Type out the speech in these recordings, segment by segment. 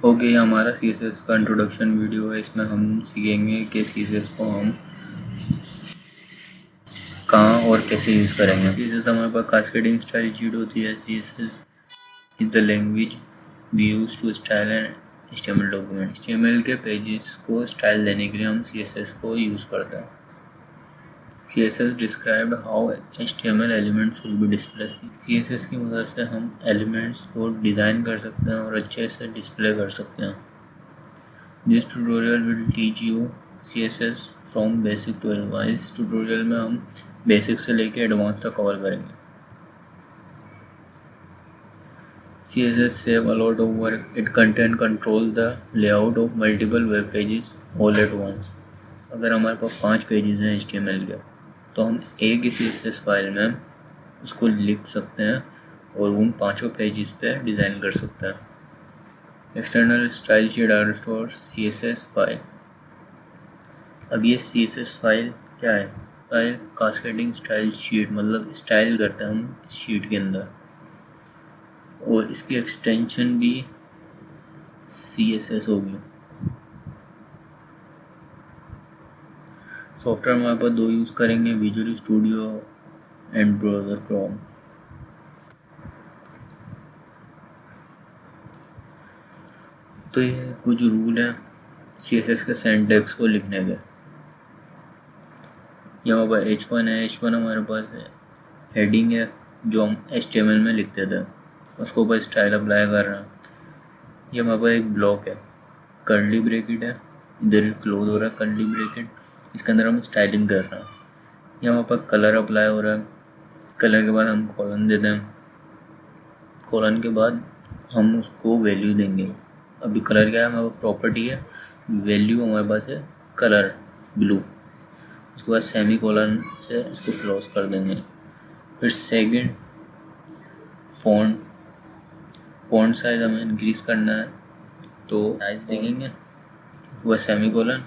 Okay, ये हमारा CSS का इंट्रोडक्शन वीडियो है। इसमें हम सीखेंगे कि CSS को हम कहाँ और कैसे यूज़ करेंगे। CSS हमारे पास कास्केडिंग स्टाइल शीट होती है। CSS is the language we use to style and HTML document. HTML के पेजेस को स्टाइल देने के लिए हम CSS को यूज़ करते हैं। CSS described how HTML elements should be displayed। CSS की मदद से हम एलिमेंट्स को डिज़ाइन कर सकते हैं और अच्छे से डिस्प्ले कर सकते हैं। This tutorial will teach you CSS from basic to advanced। इस ट्यूटोरियल में हम बेसिक से लेके एडवांस तक कवर करेंगे। CSS save a lot of work. It contain control the layout of multiple web pages all at once। अगर हमारे पास 5 pages हैं HTML के, तो हम एक ही CSS फाइल में उसको लिख सकते हैं और उन 5 पेजेस पे डिज़ाइन कर सकते हैं। External style sheet are store CSS file. अब ये CSS फाइल क्या है? फाइल कास्केडिंग स्टाइल शीट, मतलब स्टाइल करते हैं हम इस शीट के अंदर, और इसकी एक्सटेंशन भी CSS होगी। सॉफ्टवेयर हमारे पास 2 यूज़ करेंगे, visual studio and browser Chrome. तो ये कुछ रूल हैं CSS के सिंटैक्स को लिखने के। यहाँ पर H1 है। H1 हमारे पास हेडिंग है जो हम HTML में लिखते थे, उसके ऊपर स्टाइल अप्लाई कर रहे हैं। ये हमारे पास एक ब्लॉक है, कर्ली ब्रैकेट है, इधर क्लोज हो रहा है कर्ली ब्रैकेट, इसके अंदर हम स्टाइलिंग कर रहे हैं। ये हमारे पास कलर अप्लाई हो रहा है। कलर के बाद हम कॉलन देते हैं। कॉलन के बाद हम उसको वैल्यू देंगे। अभी कलर क्या है? हमारे पास प्रॉपर्टी है, वैल्यू हमारे पास है कलर ब्लू। उसके बाद सेमी कॉलन से इसको क्लोज कर देंगे। फिर सेकंड फॉन्ट साइज हमें इंक्रीज करना है, तो साइज देखेंगे। वह semi colon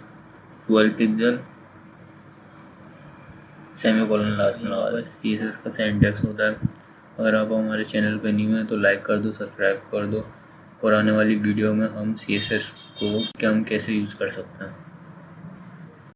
12 pixel semi colon last में लगा। बस CSS का सिंटैक्स होता है। अगर आप हमारे चैनल पर न्यू हैं तो लाइक कर दो, सब्सक्राइब कर दो, और आने वाली वीडियो में हम CSS को हम कैसे यूज़ कर सकते हैं।